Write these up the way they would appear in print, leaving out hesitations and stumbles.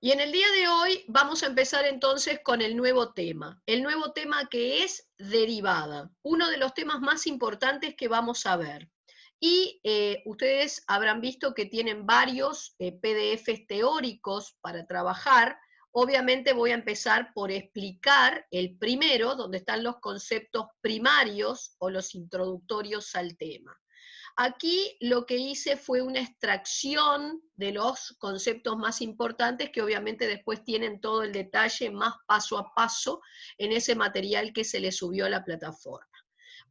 Y en el día de hoy vamos a empezar entonces con el nuevo tema que es derivada, uno de los temas más importantes que vamos a ver. Y ustedes habrán visto que tienen varios PDFs teóricos para trabajar. Obviamente voy a empezar por explicar el primero, donde están los conceptos primarios o los introductorios al tema. Aquí lo que hice fue una extracción de los conceptos más importantes que obviamente después tienen todo el detalle más paso a paso en ese material que se le subió a la plataforma.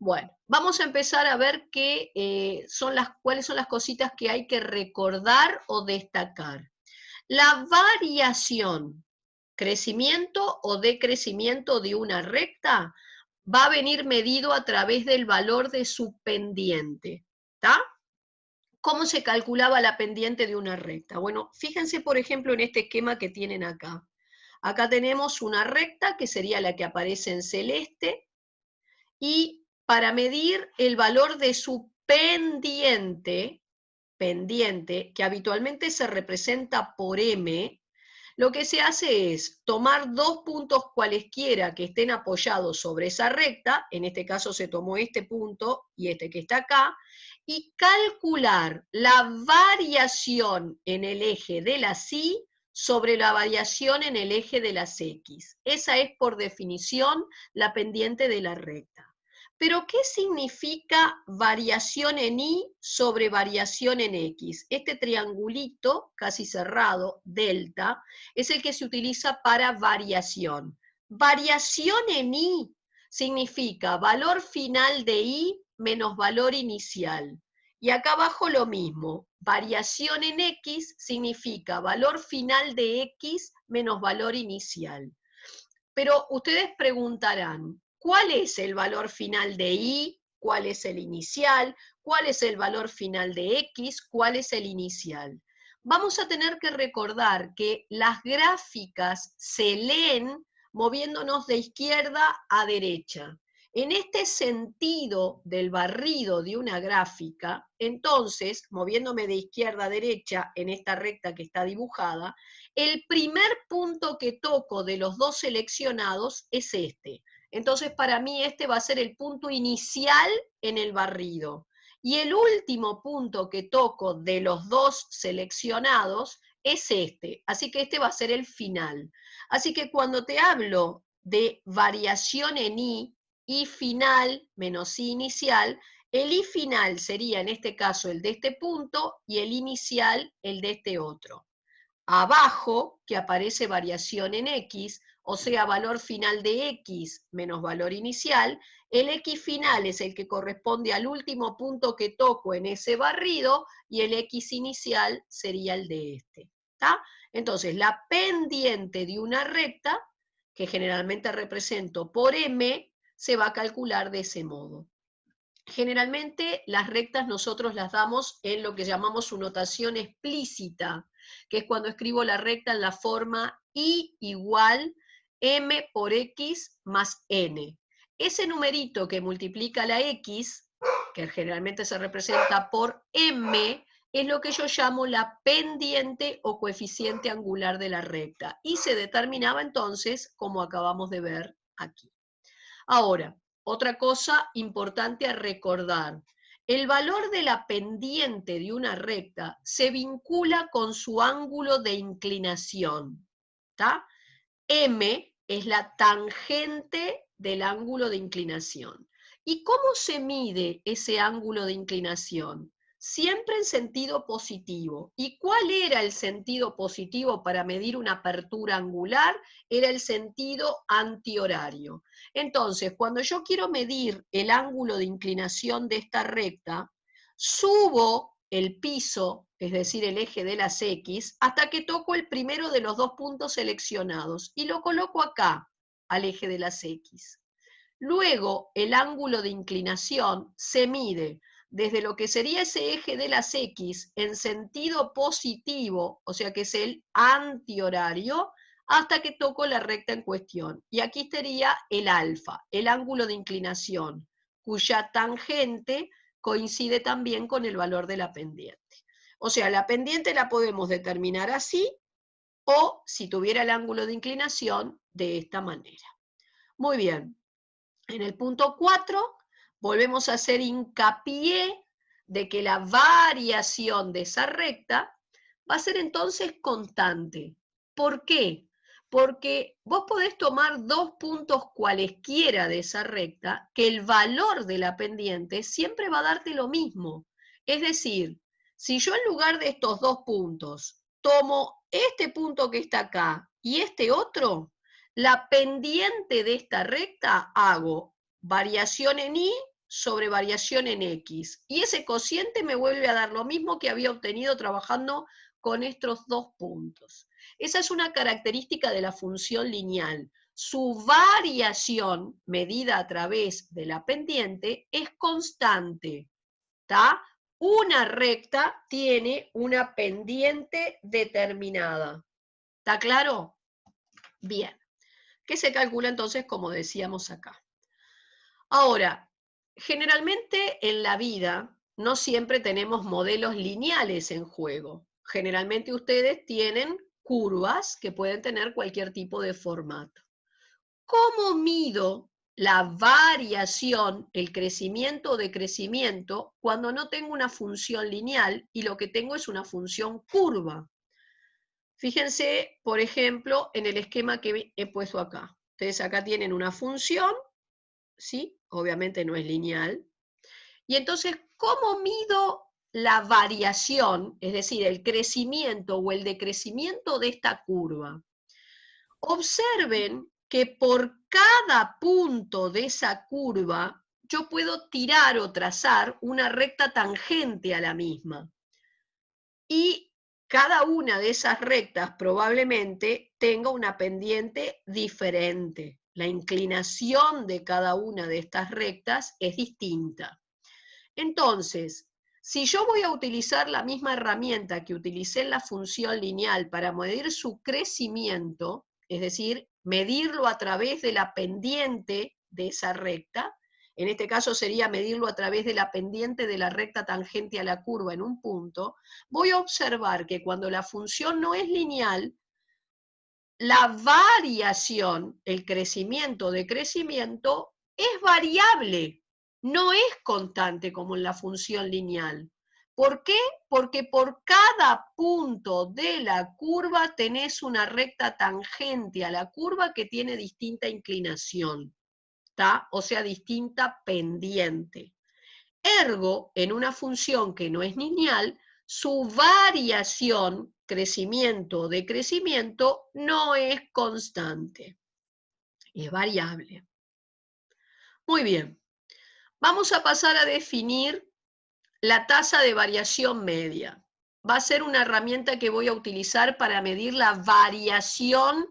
Bueno, vamos a empezar a ver cuáles son las cositas que hay que recordar o destacar. La variación, crecimiento o decrecimiento de una recta, va a venir medido a través del valor de su pendiente. ¿Está? ¿Cómo se calculaba la pendiente de una recta? Bueno, fíjense por ejemplo en este esquema que tienen acá. Acá tenemos una recta que sería la que aparece en celeste y para medir el valor de su pendiente, que habitualmente se representa por M, lo que se hace es tomar dos puntos cualesquiera que estén apoyados sobre esa recta, en este caso se tomó este punto y este que está acá, y calcular la variación en el eje de las Y sobre la variación en el eje de las X. Esa es por definición la pendiente de la recta. Pero, ¿qué significa variación en Y sobre variación en X? Este triangulito casi cerrado, delta, es el que se utiliza para variación. Variación en Y significa valor final de Y menos valor inicial. Y acá abajo lo mismo, variación en X significa valor final de X menos valor inicial. Pero ustedes preguntarán, ¿cuál es el valor final de Y? ¿Cuál es el inicial? ¿Cuál es el valor final de X? ¿Cuál es el inicial? Vamos a tener que recordar que las gráficas se leen moviéndonos de izquierda a derecha. En este sentido del barrido de una gráfica, entonces, moviéndome de izquierda a derecha en esta recta que está dibujada, el primer punto que toco de los dos seleccionados es este. Entonces, para mí este va a ser el punto inicial en el barrido. Y el último punto que toco de los dos seleccionados es este. Así que este va a ser el final. Así que cuando te hablo de variación en I final menos I inicial, el I final sería en este caso el de este punto y el inicial el de este otro. Abajo, que aparece variación en X, o sea, valor final de X menos valor inicial, el X final es el que corresponde al último punto que toco en ese barrido y el X inicial sería el de este. ¿Está? Entonces, la pendiente de una recta, que generalmente represento por M, se va a calcular de ese modo. Generalmente las rectas nosotros las damos en lo que llamamos su notación explícita, que es cuando escribo la recta en la forma I igual M por X más N. Ese numerito que multiplica la X, que generalmente se representa por M, es lo que yo llamo la pendiente o coeficiente angular de la recta. Y se determinaba entonces como acabamos de ver aquí. Ahora, otra cosa importante a recordar. El valor de la pendiente de una recta se vincula con su ángulo de inclinación. ¿Está? M es la tangente del ángulo de inclinación. ¿Y cómo se mide ese ángulo de inclinación? Siempre en sentido positivo. ¿Y cuál era el sentido positivo para medir una apertura angular? Era el sentido antihorario. Entonces, cuando yo quiero medir el ángulo de inclinación de esta recta, subo el piso, es decir, el eje de las X, hasta que toco el primero de los dos puntos seleccionados y lo coloco acá, al eje de las X. Luego, el ángulo de inclinación se mide desde lo que sería ese eje de las X en sentido positivo, o sea que es el antihorario, hasta que toco la recta en cuestión. Y aquí estaría el alfa, el ángulo de inclinación, cuya tangente coincide también con el valor de la pendiente. O sea, la pendiente la podemos determinar así, o si tuviera el ángulo de inclinación de esta manera. Muy bien. En el punto 4 volvemos a hacer hincapié de que la variación de esa recta va a ser entonces constante. ¿Por qué? Porque vos podés tomar dos puntos cualesquiera de esa recta, que el valor de la pendiente siempre va a darte lo mismo. Es decir, si yo en lugar de estos dos puntos tomo este punto que está acá y este otro, la pendiente de esta recta hago variación en y sobre variación en x. Y ese cociente me vuelve a dar lo mismo que había obtenido trabajando con estos dos puntos. Esa es una característica de la función lineal. Su variación, medida a través de la pendiente, es constante. ¿Está? Una recta tiene una pendiente determinada. ¿Está claro? Bien. Que se calcula entonces como decíamos acá. Ahora, generalmente en la vida no siempre tenemos modelos lineales en juego. Generalmente ustedes tienen curvas que pueden tener cualquier tipo de formato. ¿Cómo mido la variación, el crecimiento o decrecimiento, cuando no tengo una función lineal y lo que tengo es una función curva? Fíjense, por ejemplo, en el esquema que he puesto acá. Ustedes acá tienen una función, ¿sí? Obviamente no es lineal. Y entonces, ¿cómo mido la variación, es decir, el crecimiento o el decrecimiento de esta curva? Observen que por cada punto de esa curva yo puedo tirar o trazar una recta tangente a la misma. Y cada una de esas rectas probablemente tenga una pendiente diferente. La inclinación de cada una de estas rectas es distinta. Entonces, si yo voy a utilizar la misma herramienta que utilicé en la función lineal para medir su crecimiento, es decir, medirlo a través de la pendiente de esa recta, en este caso sería medirlo a través de la pendiente de la recta tangente a la curva en un punto, voy a observar que cuando la función no es lineal, la variación, el crecimiento de crecimiento, es variable, no es constante como en la función lineal. ¿Por qué? Porque por cada punto de la curva tenés una recta tangente a la curva que tiene distinta inclinación, ¿tá? O sea, distinta pendiente. Ergo, en una función que no es lineal, su variación, crecimiento o decrecimiento, no es constante, es variable. Muy bien, vamos a pasar a definir la tasa de variación media. Va a ser una herramienta que voy a utilizar para medir la variación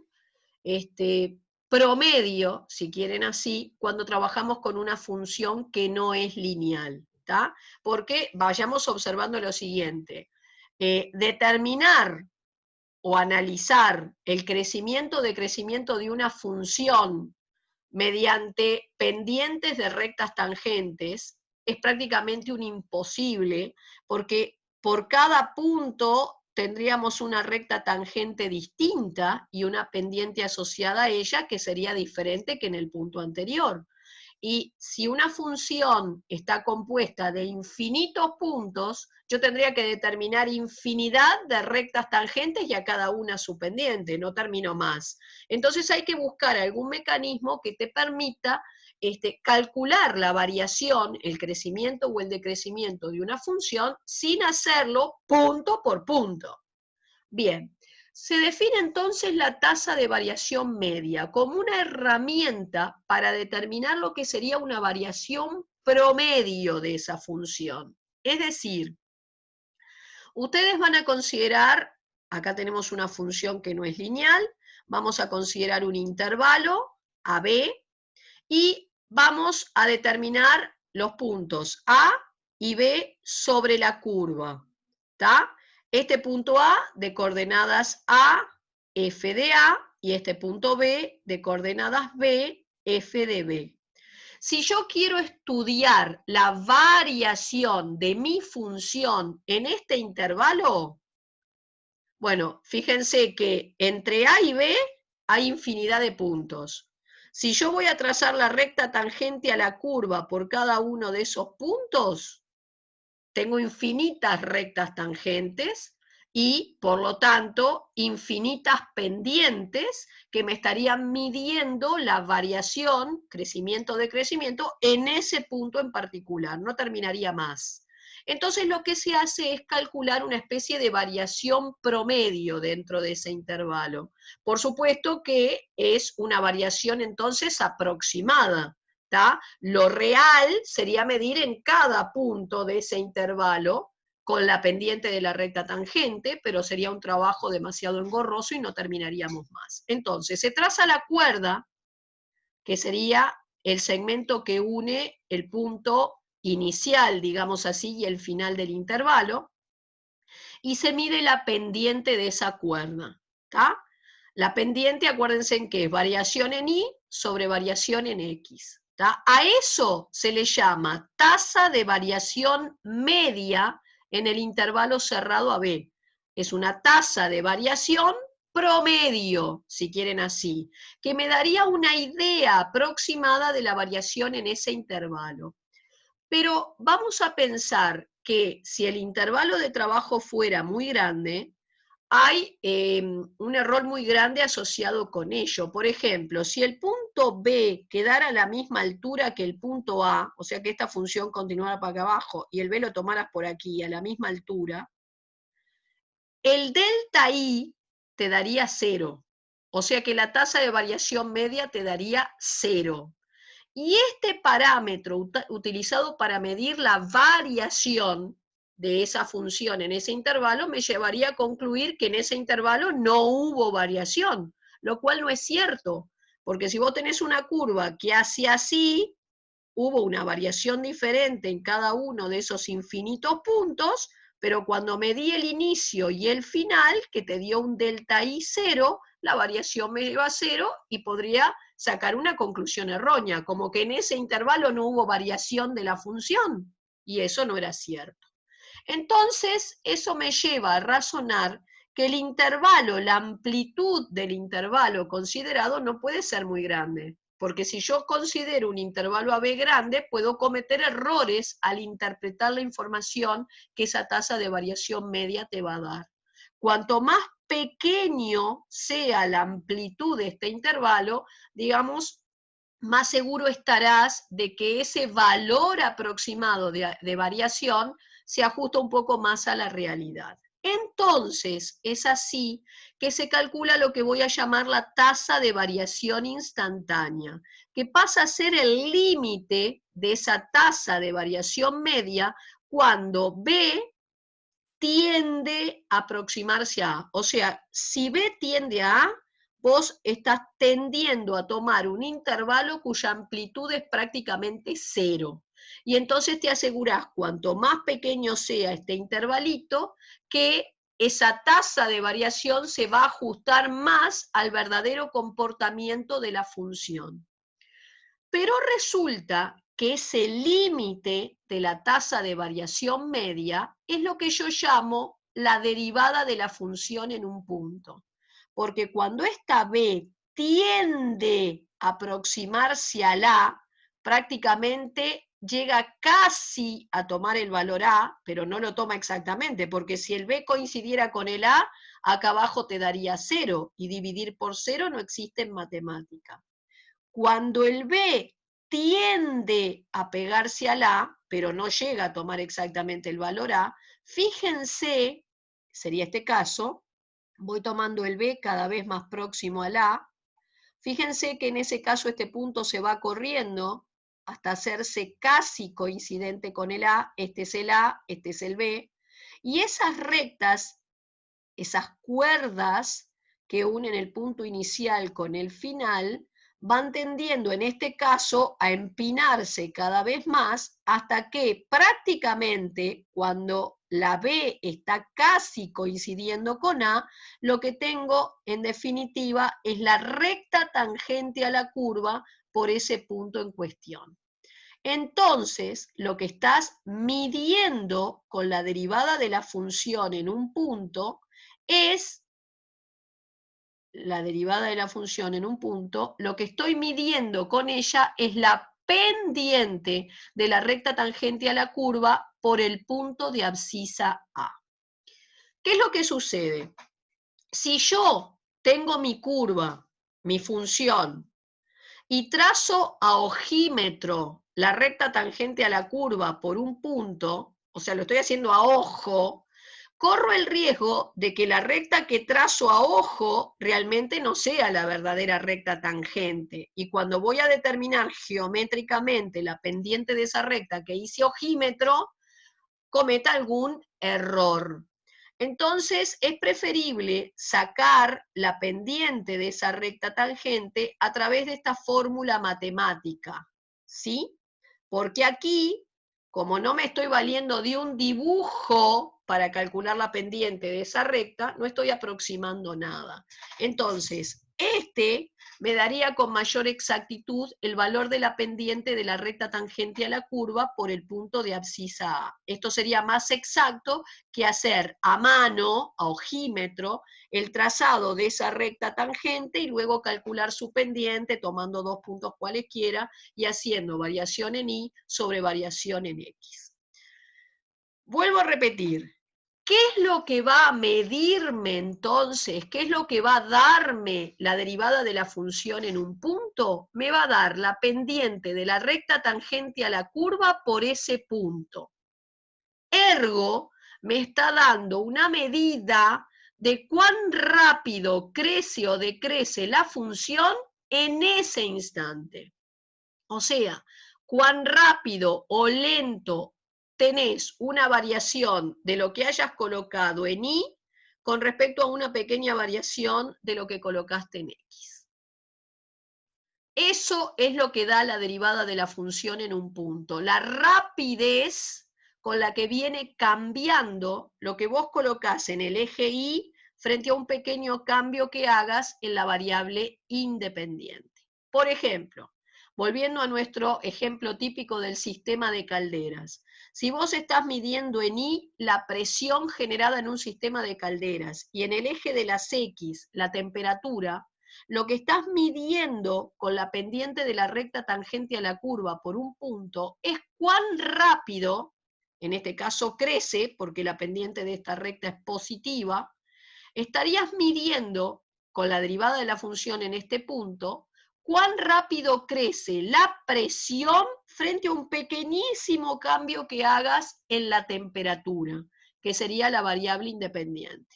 promedio, si quieren así, cuando trabajamos con una función que no es lineal. ¿Tá? Porque vayamos observando lo siguiente. Determinar o analizar el crecimiento o decrecimiento de una función mediante pendientes de rectas tangentes es prácticamente un imposible, porque por cada punto tendríamos una recta tangente distinta y una pendiente asociada a ella que sería diferente que en el punto anterior. Y si una función está compuesta de infinitos puntos, yo tendría que determinar infinidad de rectas tangentes y a cada una su pendiente, no termino más. Entonces hay que buscar algún mecanismo que te permita calcular la variación, el crecimiento o el decrecimiento de una función sin hacerlo punto por punto. Bien, se define entonces la tasa de variación media como una herramienta para determinar lo que sería una variación promedio de esa función. Es decir, ustedes van a considerar, acá tenemos una función que no es lineal, vamos a considerar un intervalo, AB, y vamos a determinar los puntos A y B sobre la curva. ¿Está? Este punto A de coordenadas A, F de A, y este punto B de coordenadas B, F de B. Si yo quiero estudiar la variación de mi función en este intervalo, Bueno, fíjense que entre A y B hay infinidad de puntos. Si yo voy a trazar la recta tangente a la curva por cada uno de esos puntos, tengo infinitas rectas tangentes y, por lo tanto, infinitas pendientes que me estarían midiendo la variación, crecimiento, en ese punto en particular. No terminaría más. Entonces lo que se hace es calcular una especie de variación promedio dentro de ese intervalo. Por supuesto que es una variación entonces aproximada. ¿Tá? Lo real sería medir en cada punto de ese intervalo con la pendiente de la recta tangente, pero sería un trabajo demasiado engorroso y no terminaríamos más. Entonces, se traza la cuerda, que sería el segmento que une el punto inicial, digamos así, y el final del intervalo, y se mide la pendiente de esa cuerda. ¿Tá? La pendiente, acuérdense en qué es variación en Y sobre variación en X. ¿Tá? A eso se le llama tasa de variación media en el intervalo cerrado AB. Es una tasa de variación promedio, si quieren así, que me daría una idea aproximada de la variación en ese intervalo. Pero vamos a pensar que si el intervalo de trabajo fuera muy grande, hay un error muy grande asociado con ello. Por ejemplo, si el punto B quedara a la misma altura que el punto A, o sea que esta función continuara para acá abajo y el B lo tomaras por aquí a la misma altura, el delta I te daría 0. O sea que la tasa de variación media te daría 0. Y este parámetro utilizado para medir la variación de esa función en ese intervalo me llevaría a concluir que en ese intervalo no hubo variación, lo cual no es cierto, porque si vos tenés una curva que hace así, hubo una variación diferente en cada uno de esos infinitos puntos, pero cuando medí el inicio y el final, que te dio un delta I 0, la variación me dio a 0 y podría sacar una conclusión errónea, como que en ese intervalo no hubo variación de la función, y eso no era cierto. Entonces, eso me lleva a razonar que el intervalo, la amplitud del intervalo considerado no puede ser muy grande, porque si yo considero un intervalo AB grande, puedo cometer errores al interpretar la información que esa tasa de variación media te va a dar. Cuanto más pequeño sea la amplitud de este intervalo, digamos, más seguro estarás de que ese valor aproximado de variación se ajusta un poco más a la realidad. Entonces, es así que se calcula lo que voy a llamar la tasa de variación instantánea, que pasa a ser el límite de esa tasa de variación media cuando B tiende a aproximarse a A. O sea, si B tiende a A, vos estás tendiendo a tomar un intervalo cuya amplitud es prácticamente 0. Y entonces te asegurás, cuanto más pequeño sea este intervalito, que esa tasa de variación se va a ajustar más al verdadero comportamiento de la función. Pero resulta que ese límite de la tasa de variación media es lo que yo llamo la derivada de la función en un punto. Porque cuando esta B tiende a aproximarse al A, prácticamente llega casi a tomar el valor A, pero no lo toma exactamente, porque si el B coincidiera con el A, acá abajo te daría 0, y dividir por 0 no existe en matemática. Cuando el B tiende a pegarse al A, pero no llega a tomar exactamente el valor A, fíjense, sería este caso, voy tomando el B cada vez más próximo al A, fíjense que en ese caso este punto se va corriendo hasta hacerse casi coincidente con el A, este es el A, este es el B, y esas rectas, esas cuerdas que unen el punto inicial con el final, van tendiendo en este caso a empinarse cada vez más hasta que prácticamente cuando la B está casi coincidiendo con A, lo que tengo en definitiva es la recta tangente a la curva por ese punto en cuestión. Entonces, lo que estás midiendo con la derivada de la función en un punto es la derivada de la función en un punto, lo que estoy midiendo con ella es la pendiente de la recta tangente a la curva por el punto de abscisa A. ¿Qué es lo que sucede? Si yo tengo mi curva, mi función, y trazo a ojímetro la recta tangente a la curva por un punto, o sea, lo estoy haciendo a ojo, corro el riesgo de que la recta que trazo a ojo realmente no sea la verdadera recta tangente. Y cuando voy a determinar geométricamente la pendiente de esa recta que hice ojímetro, cometa algún error. Entonces es preferible sacar la pendiente de esa recta tangente a través de esta fórmula matemática, ¿sí? Porque aquí, como no me estoy valiendo de un dibujo para calcular la pendiente de esa recta, no estoy aproximando nada. Entonces, este me daría con mayor exactitud el valor de la pendiente de la recta tangente a la curva por el punto de abscisa A. Esto sería más exacto que hacer a mano, a ojímetro, el trazado de esa recta tangente y luego calcular su pendiente tomando dos puntos cualesquiera y haciendo variación en Y sobre variación en X. Vuelvo a repetir, ¿qué es lo que va a medirme entonces? ¿Qué es lo que va a darme la derivada de la función en un punto? Me va a dar la pendiente de la recta tangente a la curva por ese punto. Ergo, me está dando una medida de cuán rápido crece o decrece la función en ese instante. O sea, cuán rápido o lento tenés una variación de lo que hayas colocado en Y con respecto a una pequeña variación de lo que colocaste en X. Eso es lo que da la derivada de la función en un punto. La rapidez con la que viene cambiando lo que vos colocás en el eje Y frente a un pequeño cambio que hagas en la variable independiente. Por ejemplo, volviendo a nuestro ejemplo típico del sistema de calderas. Si vos estás midiendo en Y la presión generada en un sistema de calderas y en el eje de las X la temperatura, lo que estás midiendo con la pendiente de la recta tangente a la curva por un punto es cuán rápido, en este caso crece, porque la pendiente de esta recta es positiva, estarías midiendo con la derivada de la función en este punto, cuán rápido crece la presión frente a un pequeñísimo cambio que hagas en la temperatura, que sería la variable independiente.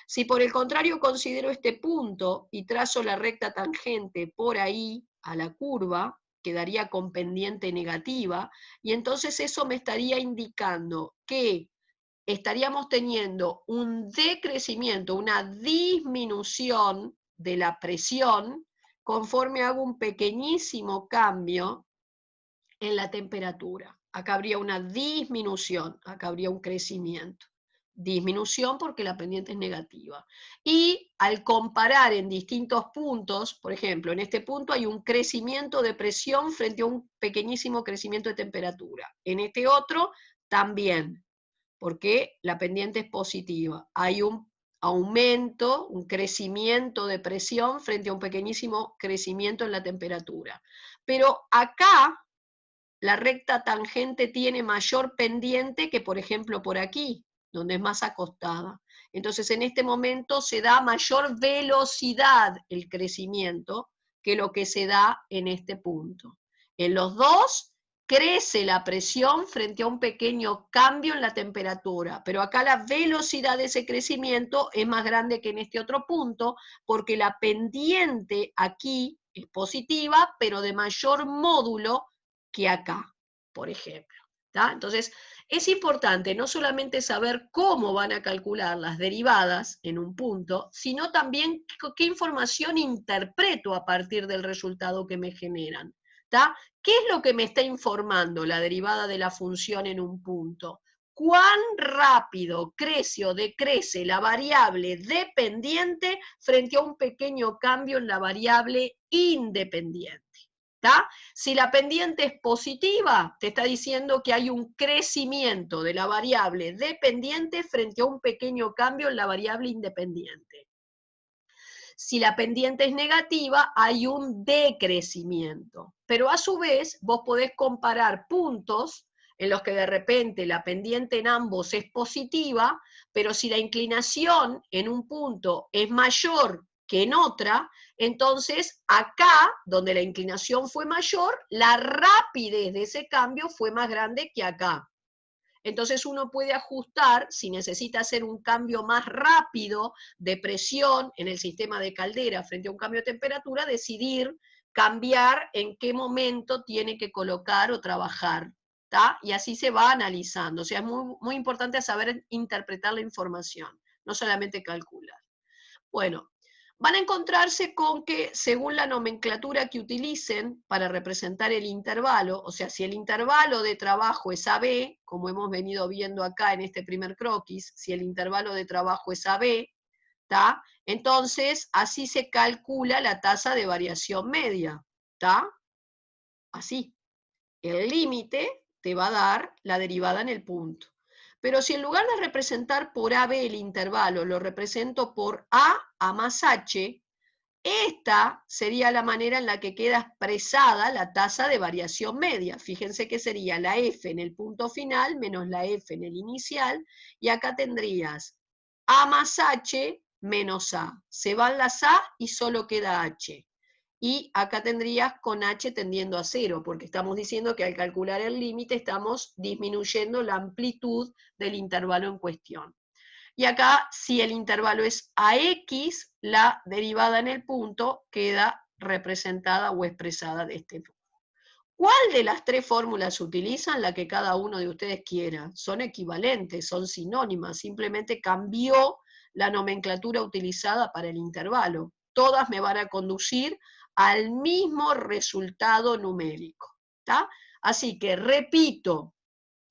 Si por el contrario considero este punto y trazo la recta tangente por ahí a la curva, quedaría con pendiente negativa, y entonces eso me estaría indicando que estaríamos teniendo un decrecimiento, una disminución de la presión conforme hago un pequeñísimo cambio en la temperatura. Acá habría una disminución, acá habría un crecimiento. Disminución porque la pendiente es negativa. Y al comparar en distintos puntos, por ejemplo, en este punto hay un crecimiento de presión frente a un pequeñísimo crecimiento de temperatura. En este otro también, porque la pendiente es positiva. Hay un aumento, un crecimiento de presión frente a un pequeñísimo crecimiento en la temperatura. Pero acá la recta tangente tiene mayor pendiente que, por ejemplo, por aquí, donde es más acostada. Entonces, en este momento se da mayor velocidad el crecimiento que lo que se da en este punto. En los dos crece la presión frente a un pequeño cambio en la temperatura, pero acá la velocidad de ese crecimiento es más grande que en este otro punto, porque la pendiente aquí es positiva, pero de mayor módulo que acá, por ejemplo. ¿Tá? Entonces, es importante no solamente saber cómo van a calcular las derivadas en un punto, sino también qué información interpreto a partir del resultado que me generan. ¿Tá? ¿Qué es lo que me está informando la derivada de la función en un punto? ¿Cuán rápido crece o decrece la variable dependiente frente a un pequeño cambio en la variable independiente? ¿Tá? Si la pendiente es positiva, te está diciendo que hay un crecimiento de la variable dependiente frente a un pequeño cambio en la variable independiente. Si la pendiente es negativa, hay un decrecimiento. Pero a su vez, vos podés comparar puntos en los que de repente la pendiente en ambos es positiva, pero si la inclinación en un punto es mayor que en otra, entonces acá, donde la inclinación fue mayor, la rapidez de ese cambio fue más grande que acá. Entonces uno puede ajustar, si necesita hacer un cambio más rápido de presión en el sistema de caldera frente a un cambio de temperatura, decidir cambiar en qué momento tiene que colocar o trabajar. ¿Tá? Y así se va analizando. O sea, es muy importante saber interpretar la información, no solamente calcular. Bueno, van a encontrarse con que según la nomenclatura que utilicen para representar el intervalo, o sea, si el intervalo de trabajo es AB, como hemos venido viendo acá en este primer croquis, si el intervalo de trabajo es AB, ¿tá? Entonces así se calcula la tasa de variación media, ¿tá? Así. El límite te va a dar la derivada en el punto. Pero si en lugar de representar por AB el intervalo, lo represento por A más H, esta sería la manera en la que queda expresada la tasa de variación media. Fíjense que sería la F en el punto final menos la F en el inicial, y acá tendrías A más H menos A. Se van las A y solo queda H. Y acá tendrías con H tendiendo a 0, porque estamos diciendo que al calcular el límite estamos disminuyendo la amplitud del intervalo en cuestión. Y acá, si el intervalo es AX, la derivada en el punto queda representada o expresada de este modo. ¿Cuál de las tres fórmulas se utilizan? La que cada uno de ustedes quiera. Son equivalentes, son sinónimas, simplemente cambió la nomenclatura utilizada para el intervalo. Todas me van a conducir al mismo resultado numérico. ¿Tá? Así que repito,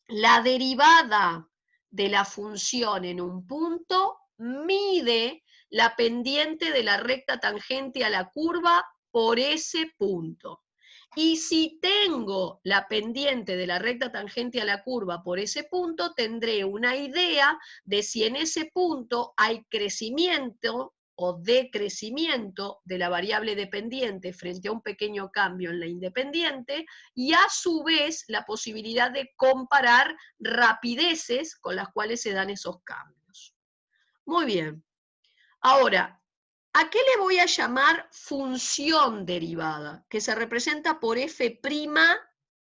la derivada de la función en un punto mide la pendiente de la recta tangente a la curva por ese punto. Y si tengo la pendiente de la recta tangente a la curva por ese punto, tendré una idea de si en ese punto hay crecimiento o decrecimiento de la variable dependiente frente a un pequeño cambio en la independiente, y a su vez la posibilidad de comparar rapideces con las cuales se dan esos cambios. Muy bien. Ahora, ¿a qué le voy a llamar función derivada? Que se representa por f'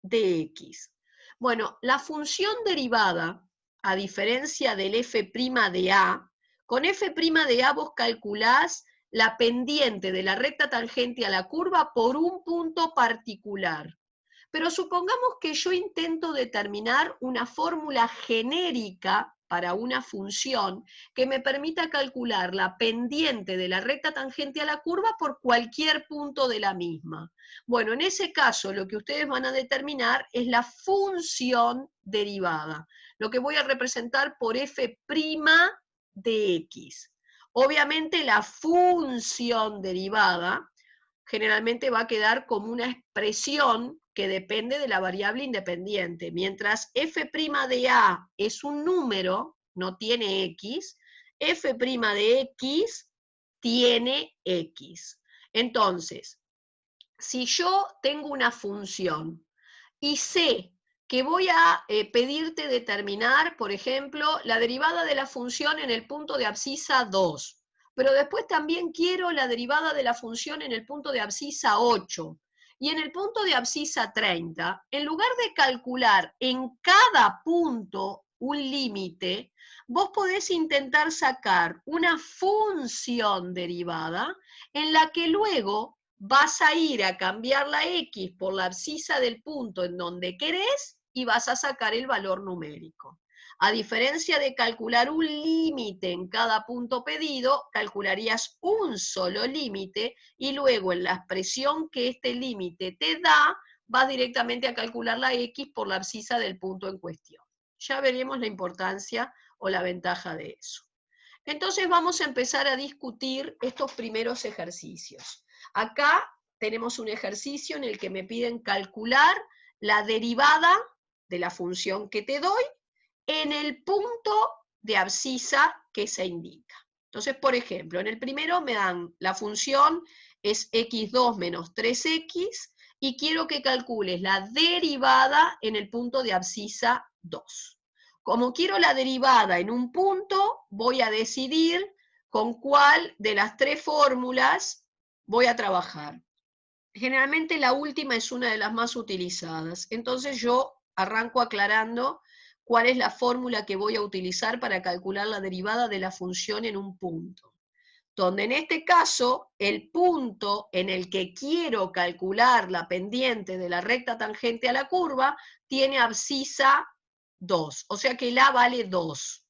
de x. Bueno, la función derivada, a diferencia del f' de a, con f' de a vos calculás la pendiente de la recta tangente a la curva por un punto particular. Pero supongamos que yo intento determinar una fórmula genérica para una función que me permita calcular la pendiente de la recta tangente a la curva por cualquier punto de la misma. Bueno, en ese caso lo que ustedes van a determinar es la función derivada, lo que voy a representar por f' de x. Obviamente la función derivada generalmente va a quedar como una expresión que depende de la variable independiente. Mientras f' de a es un número, no tiene x, f' de x tiene x. Entonces, si yo tengo una función y sé que voy a pedirte determinar, por ejemplo, la derivada de la función en el punto de abscisa 2, pero después también quiero la derivada de la función en el punto de abscisa 8, y en el punto de abscisa 30, en lugar de calcular en cada punto un límite, vos podés intentar sacar una función derivada en la que luego vas a ir a cambiar la x por la abscisa del punto en donde querés y vas a sacar el valor numérico. A diferencia de calcular un límite en cada punto pedido, calcularías un solo límite y luego en la expresión que este límite te da, vas directamente a calcular la x por la abscisa del punto en cuestión. Ya veremos la importancia o la ventaja de eso. Entonces vamos a empezar a discutir estos primeros ejercicios. Acá tenemos un ejercicio en el que me piden calcular la derivada de la función que te doy en el punto de abscisa que se indica. Entonces, por ejemplo, en el primero me dan la función es x2 menos 3x, y quiero que calcules la derivada en el punto de abscisa 2. Como quiero la derivada en un punto, voy a decidir con cuál de las tres fórmulas voy a trabajar. Generalmente la última es una de las más utilizadas, entonces yo arranco aclarando cuál es la fórmula que voy a utilizar para calcular la derivada de la función en un punto. Donde en este caso, el punto en el que quiero calcular la pendiente de la recta tangente a la curva tiene abscisa 2, o sea que la vale 2.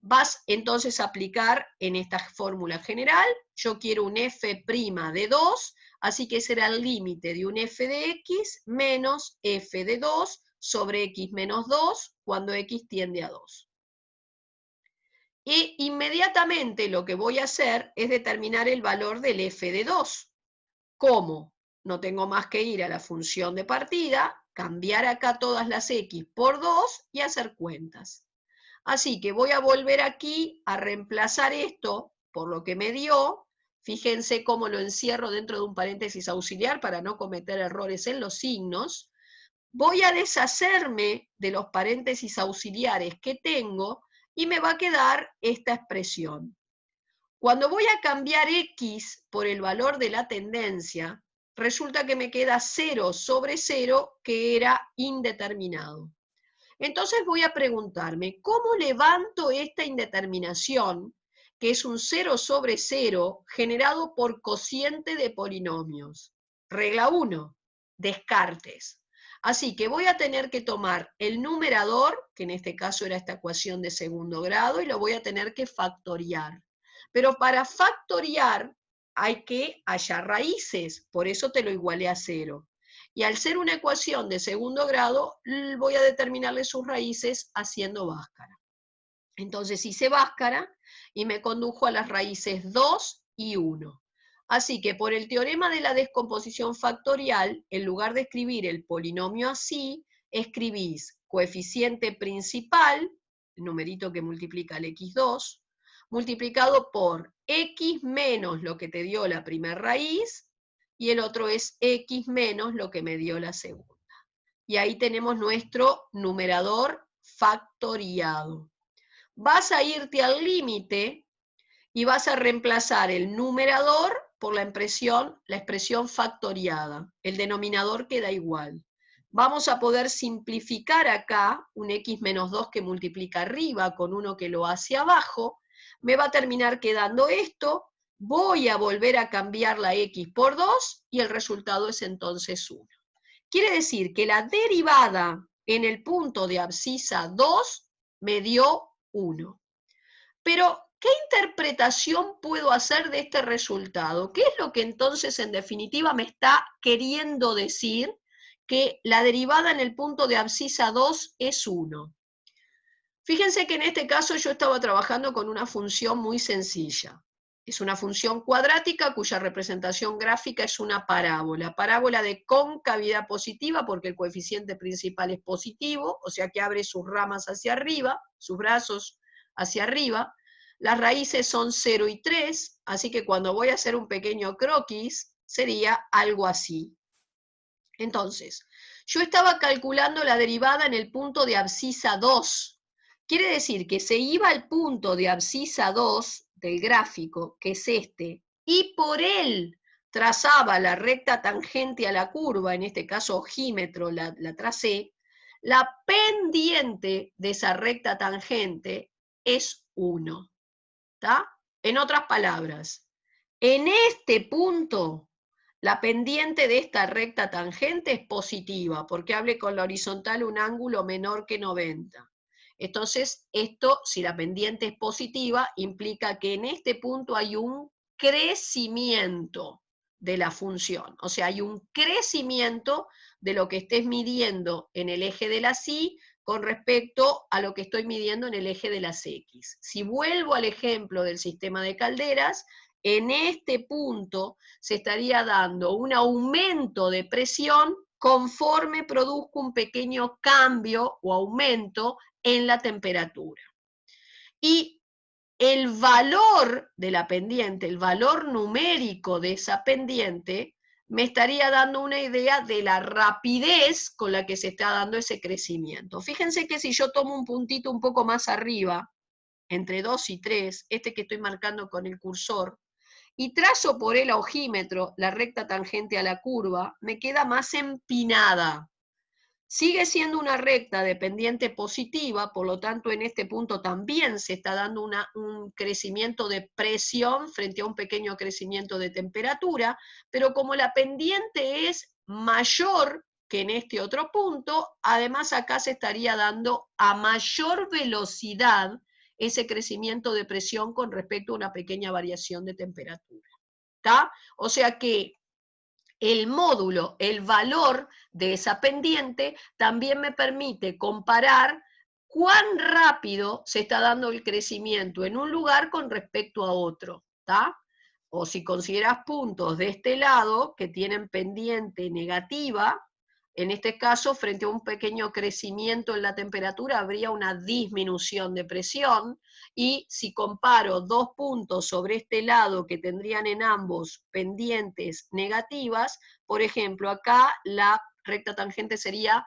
Vas entonces a aplicar en esta fórmula general, yo quiero un f' de 2, así que será el límite de un f de x menos f de 2 sobre x menos 2 cuando x tiende a 2. Y inmediatamente lo que voy a hacer es determinar el valor del f de 2. ¿Cómo? No tengo más que ir a la función de partida, cambiar acá todas las x por 2 y hacer cuentas. Así que voy a volver aquí a reemplazar esto por lo que me dio. Fíjense cómo lo encierro dentro de un paréntesis auxiliar para no cometer errores en los signos. Voy a deshacerme de los paréntesis auxiliares que tengo y me va a quedar esta expresión. Cuando voy a cambiar x por el valor de la tendencia, resulta que me queda 0 sobre 0, que era indeterminado. Entonces voy a preguntarme, ¿cómo levanto esta indeterminación, que es un 0 sobre 0 generado por cociente de polinomios? Regla 1, descartes. Así que voy a tener que tomar el numerador, que en este caso era esta ecuación de segundo grado, y lo voy a tener que factoriar. Pero para factoriar hay que hallar raíces, por eso te lo igualé a 0. Y al ser una ecuación de segundo grado, voy a determinarle sus raíces haciendo báscara. Entonces hice báscara y me condujo a las raíces 2 y 1. Así que por el teorema de la descomposición factorial, en lugar de escribir el polinomio así, escribís coeficiente principal, el numerito que multiplica el x2, multiplicado por x menos lo que te dio la primera raíz, y el otro es x menos lo que me dio la segunda. Y ahí tenemos nuestro numerador factoriado. Vas a irte al límite y vas a reemplazar el numerador por la expresión factoriada. El denominador queda igual. Vamos a poder simplificar acá un x menos 2 que multiplica arriba con uno que lo hace abajo. Me va a terminar quedando esto. Voy a volver a cambiar la x por 2 y el resultado es entonces 1. Quiere decir que la derivada en el punto de abscisa 2 me dio 1. Pero, ¿qué interpretación puedo hacer de este resultado? ¿Qué es lo que entonces en definitiva me está queriendo decir que la derivada en el punto de abscisa 2 es 1? Fíjense que en este caso yo estaba trabajando con una función muy sencilla. Es una función cuadrática cuya representación gráfica es una parábola de concavidad positiva porque el coeficiente principal es positivo, o sea que abre sus ramas hacia arriba, sus brazos hacia arriba. Las raíces son 0 y 3, así que cuando voy a hacer un pequeño croquis sería algo así. Entonces, yo estaba calculando la derivada en el punto de abscisa 2. Quiere decir que se iba al punto de abscisa 2 del gráfico, que es este, y por él trazaba la recta tangente a la curva, en este caso ojímetro la tracé, la pendiente de esa recta tangente es 1. ¿Está? En otras palabras, en este punto, la pendiente de esta recta tangente es positiva, porque hable con la horizontal un ángulo menor que 90. Entonces, esto, si la pendiente es positiva, implica que en este punto hay un crecimiento de la función. O sea, hay un crecimiento de lo que estés midiendo en el eje de las Y con respecto a lo que estoy midiendo en el eje de las X. Si vuelvo al ejemplo del sistema de calderas, en este punto se estaría dando un aumento de presión conforme produzca un pequeño cambio o aumento en la temperatura. Y el valor de la pendiente, el valor numérico de esa pendiente, me estaría dando una idea de la rapidez con la que se está dando ese crecimiento. Fíjense que si yo tomo un puntito un poco más arriba, entre 2 y 3, este que estoy marcando con el cursor, y trazo por el ojímetro la recta tangente a la curva, me queda más empinada. Sigue siendo una recta de pendiente positiva, por lo tanto en este punto también se está dando un crecimiento de presión frente a un pequeño crecimiento de temperatura, pero como la pendiente es mayor que en este otro punto, además acá se estaría dando a mayor velocidad ese crecimiento de presión con respecto a una pequeña variación de temperatura. ¿Está? O sea que el módulo, el valor de esa pendiente, también me permite comparar cuán rápido se está dando el crecimiento en un lugar con respecto a otro, ¿está? O si consideras puntos de este lado que tienen pendiente negativa, en este caso, frente a un pequeño crecimiento en la temperatura, habría una disminución de presión, y si comparo dos puntos sobre este lado que tendrían en ambos pendientes negativas, por ejemplo, acá la recta tangente sería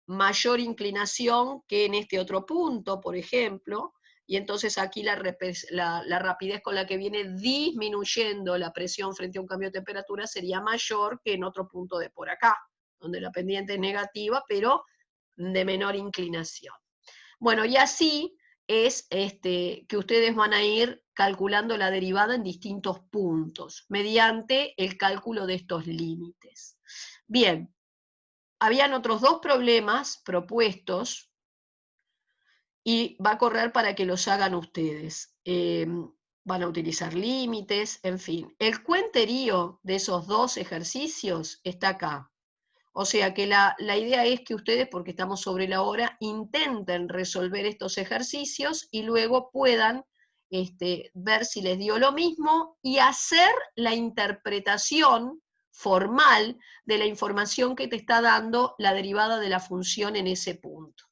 mayor inclinación que en este otro punto, por ejemplo, y entonces aquí la rapidez con la que viene disminuyendo la presión frente a un cambio de temperatura sería mayor que en otro punto de por acá, donde la pendiente es negativa, pero de menor inclinación. Bueno, y así es que ustedes van a ir calculando la derivada en distintos puntos, mediante el cálculo de estos límites. Bien, habían otros dos problemas propuestos, y va a correr para que los hagan ustedes. Van a utilizar límites, en fin. El cuenterío de esos dos ejercicios está acá. O sea que la idea es que ustedes, porque estamos sobre la hora, intenten resolver estos ejercicios y luego puedan ver si les dio lo mismo y hacer la interpretación formal de la información que te está dando la derivada de la función en ese punto.